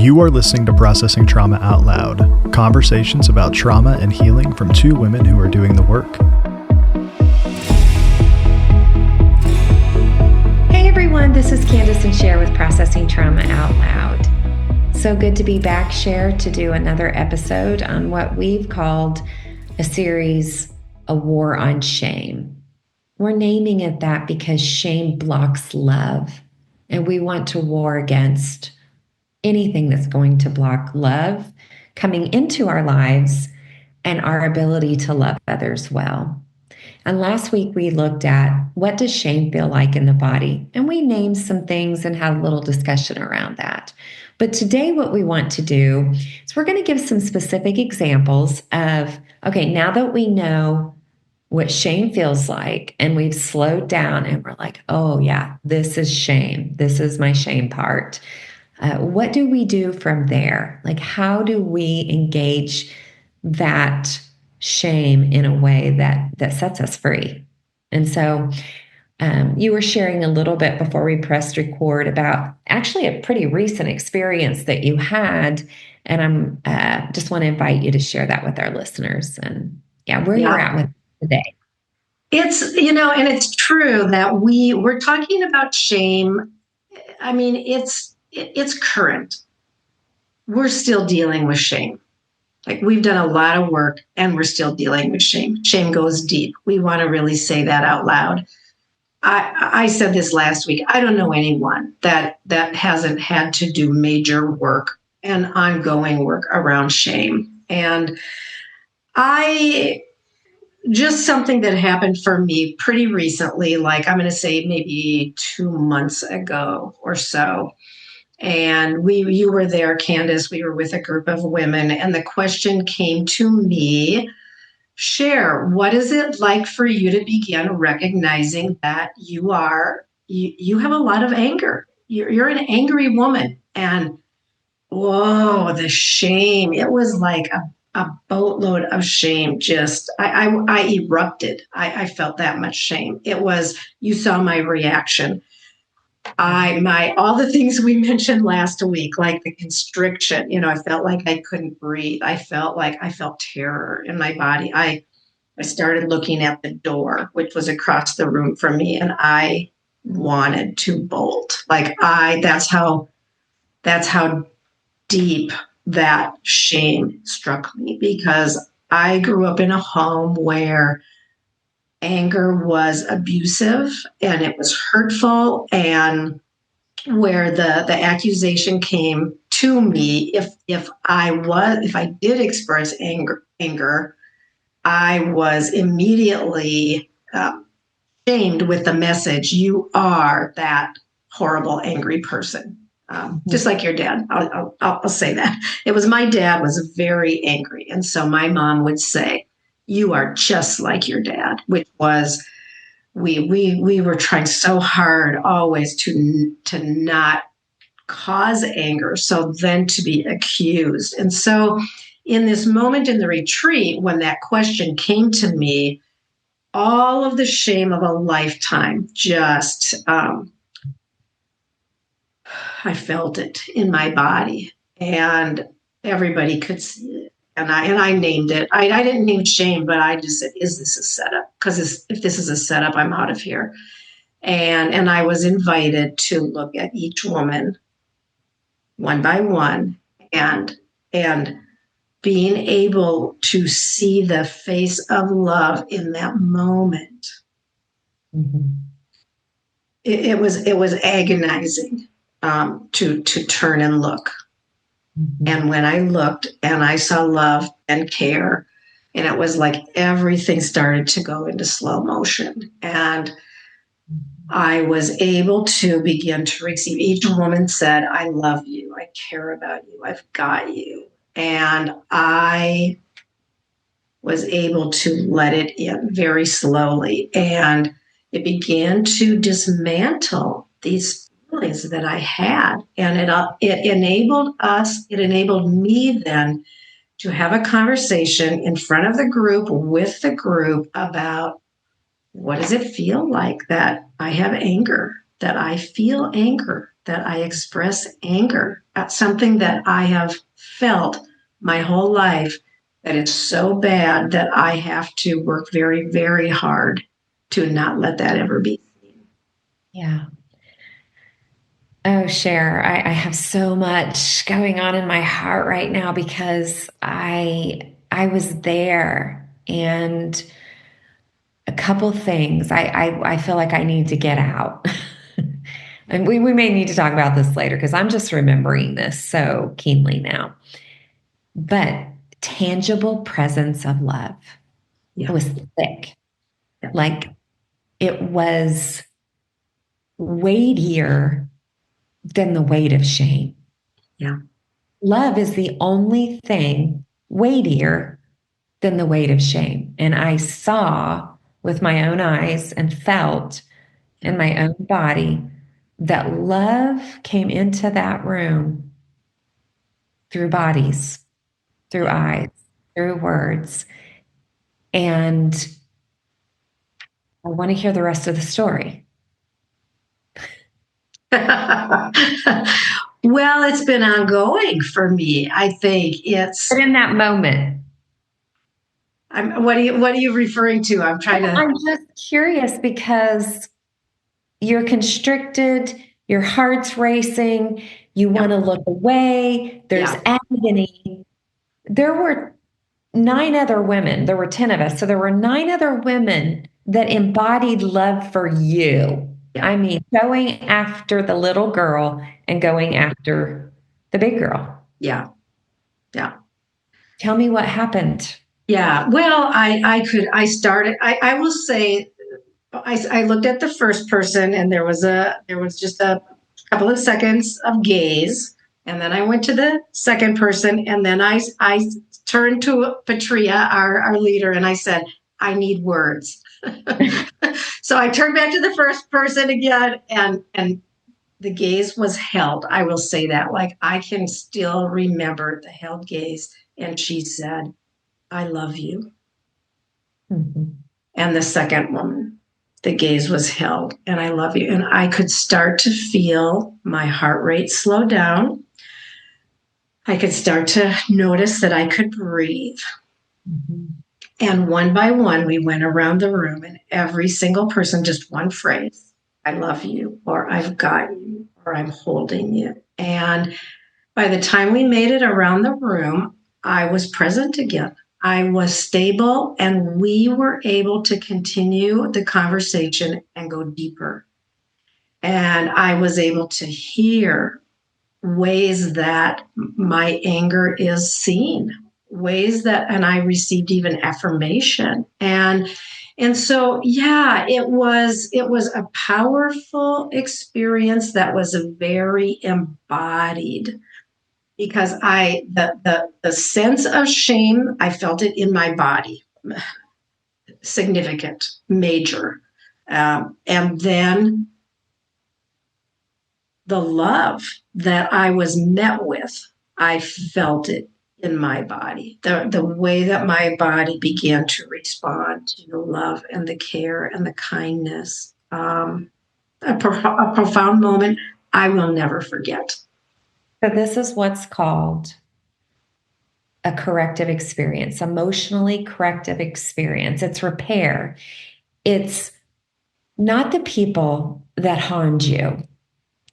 You are listening to Processing Trauma Out Loud, conversations about trauma and healing from two women who are doing the work. Hey everyone, this is Kandace and Sher with Processing Trauma Out Loud. So good to be back, Sher, to do another episode on what we've called a series, A War on Shame. We're naming it that because shame blocks love, and we want to war against anything that's going to block love coming into our lives and our ability to love others well. And last week we looked at what does shame feel like in the body? And we named some things and had a little discussion around that. But today what we want to do is we're going to give some specific examples of, okay, now that we know what shame feels like and we've slowed down and we're like, oh yeah, this is shame. This is my shame part. What do we do from there? Like, how do we engage that shame in a way that sets us free? And so you were sharing a little bit before we pressed record about actually a pretty recent experience that you had. And I'm just want to invite you to share that with our listeners and where you're at with today. It's, and it's true that we're talking about shame. I mean, it's current. We're still dealing with shame. Like, we've done a lot of work and we're still dealing with shame. Shame goes deep. We want to really say that out loud. I said this last week. I don't know anyone that hasn't had to do major work and ongoing work around shame. And just something that happened for me pretty recently, like I'm going to say maybe 2 months ago or so. And you were there, Kandace. We were with a group of women, and the question came to me, Sher, what is it like for you to begin recognizing that you have a lot of anger? You're an angry woman. And whoa, the shame. It was like a boatload of shame. Just, I erupted. I felt that much shame. It was, you saw my reaction. All the things we mentioned last week, like the constriction, I felt like I couldn't breathe. I felt terror in my body. I started looking at the door, which was across the room from me, and I wanted to bolt. That's how deep that shame struck me, because I grew up in a home where anger was abusive and it was hurtful, and where the accusation came to me, if I did express anger, I was immediately shamed with the message, you are that horrible, angry person. Just like your dad. I'll say that. It was, my dad was very angry. And so my mom would say, you are just like your dad, which was, we were trying so hard always to not cause anger, so then to be accused. And so in this moment in the retreat, when that question came to me, all of the shame of a lifetime just, I felt it in my body, and everybody could see it. And I named it. I didn't name shame, but I just said, is this a setup? Because if this is a setup, I'm out of here. And I was invited to look at each woman one by one, and being able to see the face of love in that moment. Mm-hmm. It was agonizing to turn and look. Mm-hmm. And when I looked and I saw love and care, and it was like everything started to go into slow motion. And I was able to begin to receive. Each woman said, I love you. I care about you. I've got you. And I was able to let it in very slowly. And it began to dismantle these feelings that I had. And it enabled me then to have a conversation in front of the group, with the group, about, what does it feel like that I have anger, that I feel anger? that I express anger at something that I have felt my whole life, that it's so bad that I have to work very, very hard to not let that ever be. Yeah. Oh, Cher, I have so much going on in my heart right now because I was there, and a couple things I feel like I need to get out. And we may need to talk about this later because I'm just remembering this so keenly now. But tangible presence of love. It Yeah. was thick. Yeah. Like it was weightier than the weight of shame. Yeah. Love is the only thing weightier than the weight of shame. And I saw with my own eyes and felt in my own body that love came into that room through bodies, through eyes, through words. And I want to hear the rest of the story. Well, it's been ongoing for me. I think it's. But in that moment, What are you referring to? I'm trying to. I'm just curious because you're constricted, your heart's racing, you want to look away, there's agony. There were 9 other women, there were 10 of us. So there were 9 other women that embodied love for you. Yeah. I mean, going after the little girl and going after the big girl. Yeah. Yeah. Tell me what happened. Yeah. Well, I started, I will say, I looked at the first person, and there was just a couple of seconds of gaze. And then I went to the second person, and then I turned to Patria, our leader, and I said, I need words. So I turned back to the first person again, and the gaze was held. I will say that. Like, I can still remember the held gaze. And she said, I love you. Mm-hmm. And the second woman, the gaze was held, and I love you. And I could start to feel my heart rate slow down. I could start to notice that I could breathe. Mm-hmm. And one by one, we went around the room, and every single person, just one phrase, I love you, or I've got you, or I'm holding you. And by the time we made it around the room, I was present again. I was stable, and we were able to continue the conversation and go deeper. And I was able to hear ways that my anger is seen, ways that, and I received even affirmation. And so, yeah, it was a powerful experience that was very embodied, because the sense of shame, I felt it in my body, significant, major. And then the love that I was met with, I felt it in my body. The way that my body began to respond to the love and the care and the kindness. A profound moment I will never forget. So this is what's called a corrective experience, emotionally corrective experience. It's repair. It's not the people that harmed you,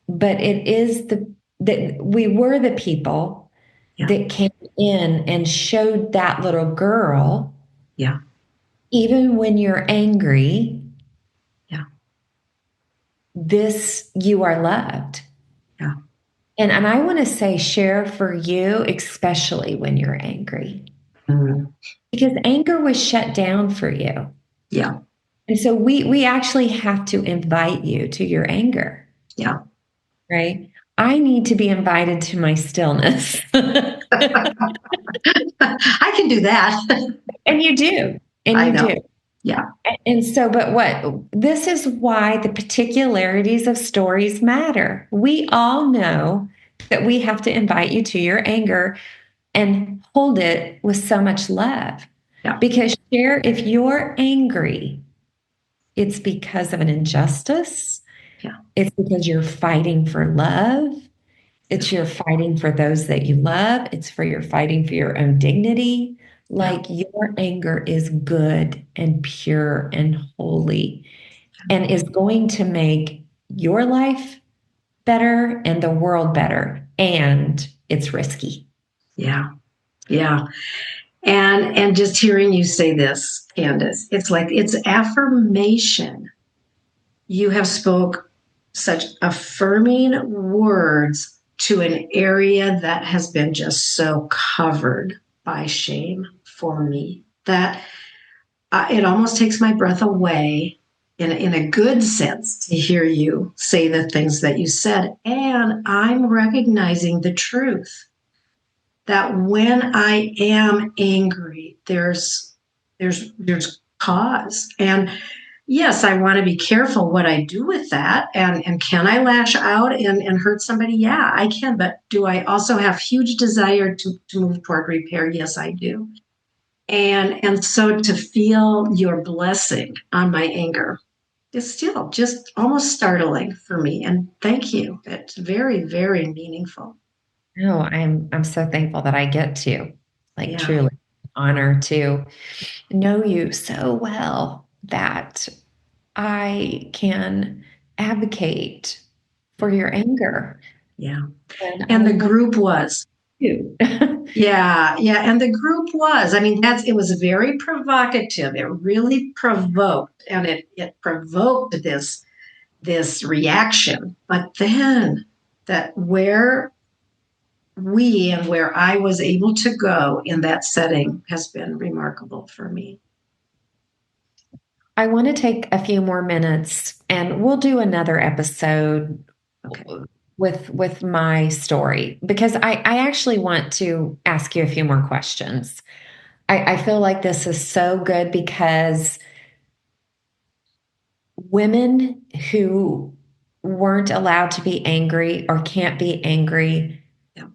but it is that we were the people that came in and showed that little girl. Yeah. Even when you're angry, you are loved. Yeah. And I want to say, Cher, for you, especially when you're angry, because anger was shut down for you. Yeah. And so we actually have to invite you to your anger. Yeah. Right? I need to be invited to my stillness. I can do that. And you do. And you do. Yeah. And so, this is why the particularities of stories matter. We all know that we have to invite you to your anger and hold it with so much love. Yeah. Because, Cher, if you're angry, it's because of an injustice, Yeah. It's because you're fighting for love. It's you're fighting for those that you love. It's for you're fighting for your own dignity. Yeah. Like your anger is good and pure and holy and is going to make your life better and the world better. And it's risky. Yeah. Yeah. And just hearing you say this, Candace, it's like it's affirmation. You have spoke such affirming words to an area that has been just so covered by shame for me that it almost takes my breath away in a good sense to hear you say the things that you said. And I'm recognizing the truth that when I am angry, there's cause. And yes, I want to be careful what I do with that. And can I lash out and hurt somebody? Yeah, I can. But do I also have huge desire to move toward repair? Yes, I do. And so to feel your blessing on my anger is still just almost startling for me. And thank you. It's very, very meaningful. No, I'm so thankful that I get to, like, Yeah. truly honor to know you so well that I can advocate for your anger. Yeah. And And I the want group was. you. Yeah, yeah, and the group was. I mean, it was very provocative. It really provoked, and it provoked this reaction. But then that where we and where I was able to go in that setting has been remarkable for me. I want to take a few more minutes and we'll do another episode Okay. with my story because I actually want to ask you a few more questions. I feel like this is so good because women who weren't allowed to be angry or can't be angry, Yeah.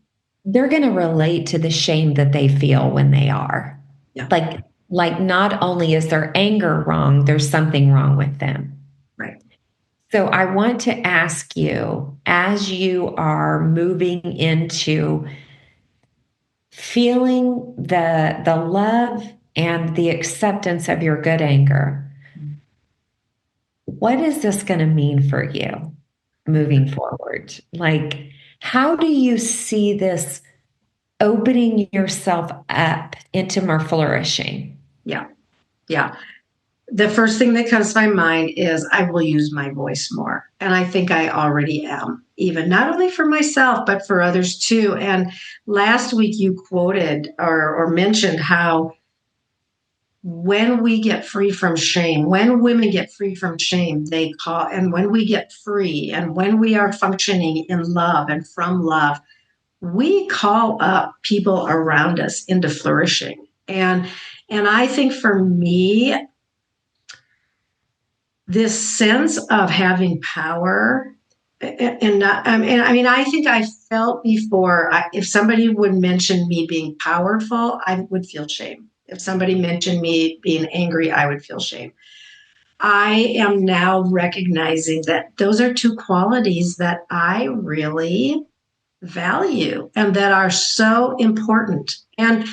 they're going to relate to the shame that they feel when they are. Yeah. Like not only is their anger wrong, there's something wrong with them. Right. So I want to ask you, as you are moving into feeling the love and the acceptance of your good anger, what is this going to mean for you moving forward? Like, how do you see this opening yourself up into more flourishing? Yeah. Yeah. The first thing that comes to my mind is I will use my voice more. And I think I already am, even not only for myself, but for others too. And last week you quoted or mentioned how when we get free from shame, when women get free from shame, they call, and when we get free and when we are functioning in love and from love, we call up people around us into flourishing. And I think for me, this sense of having power and not, I mean, I think I felt before, if somebody would mention me being powerful, I would feel shame. If somebody mentioned me being angry, I would feel shame. I am now recognizing that those are two qualities that I really value and that are so important. And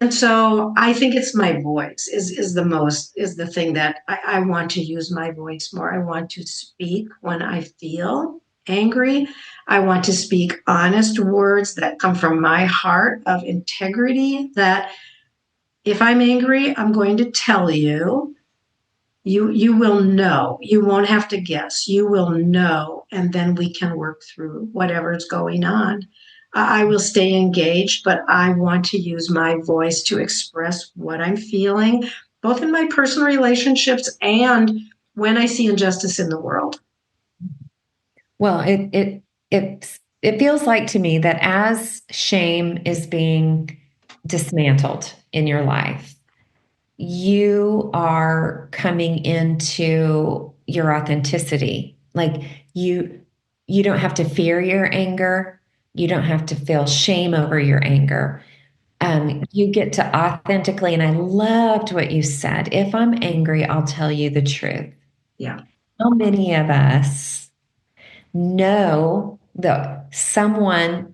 so I think it's my voice is the thing that I want to use my voice more. I want to speak when I feel angry. I want to speak honest words that come from my heart of integrity that if I'm angry, I'm going to tell you. You will know. You won't have to guess. You will know, and then we can work through whatever's going on. I will stay engaged, but I want to use my voice to express what I'm feeling, both in my personal relationships and when I see injustice in the world. Well, it feels like to me that as shame is being dismantled in your life, you are coming into your authenticity. Like you don't have to fear your anger. You don't have to feel shame over your anger. You get to authentically, and I loved what you said. If I'm angry, I'll tell you the truth. Yeah. How many of us know that someone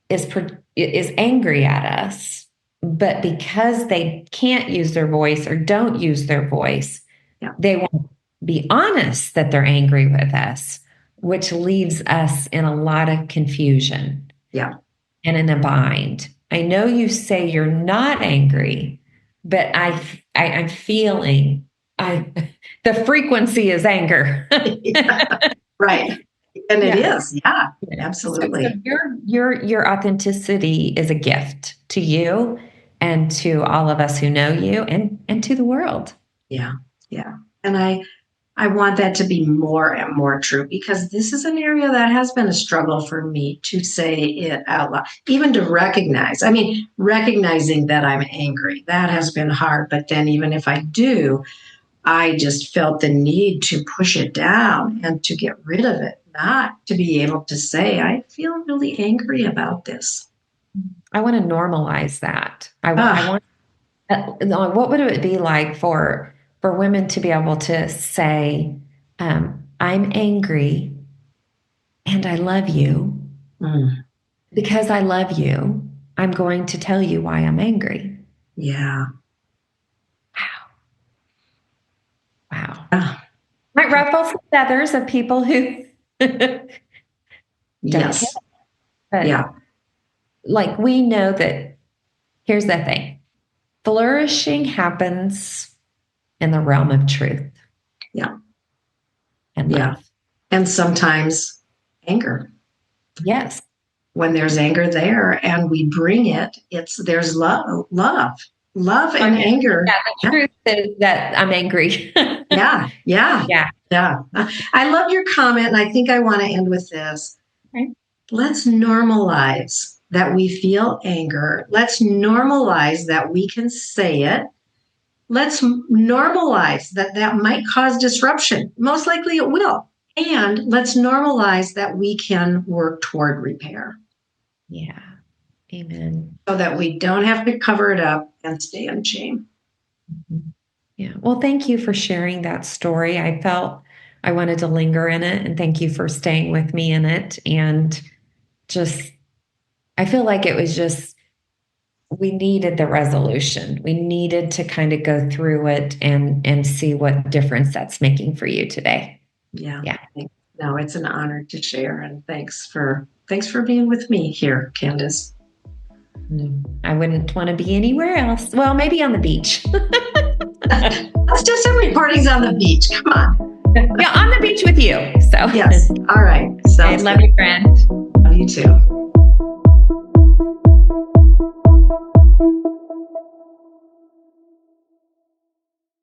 is angry at us, but because they can't use their voice or don't use their voice, Yeah. they won't be honest that they're angry with us, which leaves us in a lot of confusion Yeah. and in a bind. I know you say you're not angry, but I'm feeling the frequency is anger. Yeah. Right. And it Yeah. is. Yeah, So absolutely. your authenticity is a gift to you and to all of us who know you and to the world. Yeah. Yeah. And I want that to be more and more true because this is an area that has been a struggle for me to say it out loud, even to recognize. I mean, recognizing that I'm angry, that has been hard. But then, even if I do, I just felt the need to push it down and to get rid of it, not to be able to say, I feel really angry about this. I want to normalize that. I Ah, want what would it be like for women to be able to say, I'm angry and I love you. mm, Because I love you, I'm going to tell you why I'm angry. yeah. Wow. Wow. Ah, Might ruffle some feathers of people who don't care. yes. But Yeah. like we know that here's the thing. Flourishing happens in the realm of truth Yeah. and Yeah. love. And sometimes anger. Yes. When there's anger there and we bring it, there's love and anger. Yeah, the truth is that I'm angry. Yeah, yeah, Yeah. yeah. I love your comment, and I think I want to end with this. Okay. Let's normalize that we feel anger. Let's normalize that we can say it. Let's normalize that that might cause disruption. Most likely it will. And let's normalize that we can work toward repair Yeah. Amen. so that we don't have to cover it up and stay in shame. Mhm. Yeah. Well, thank you for sharing that story. I felt I wanted to linger in it, and thank you for staying with me in it. And just, I feel like it was just, we needed the resolution. We needed to kind of go through it and see what difference that's making for you today. Yeah. Yeah. No, it's an honor to share, and thanks for being with me here, Kandace. I wouldn't want to be anywhere else. Well, maybe on the beach. Let's do some recordings on the beach. Come on. Yeah, on the beach with you. So Yes. All right. I Sounds love good. you, friend. Love you too.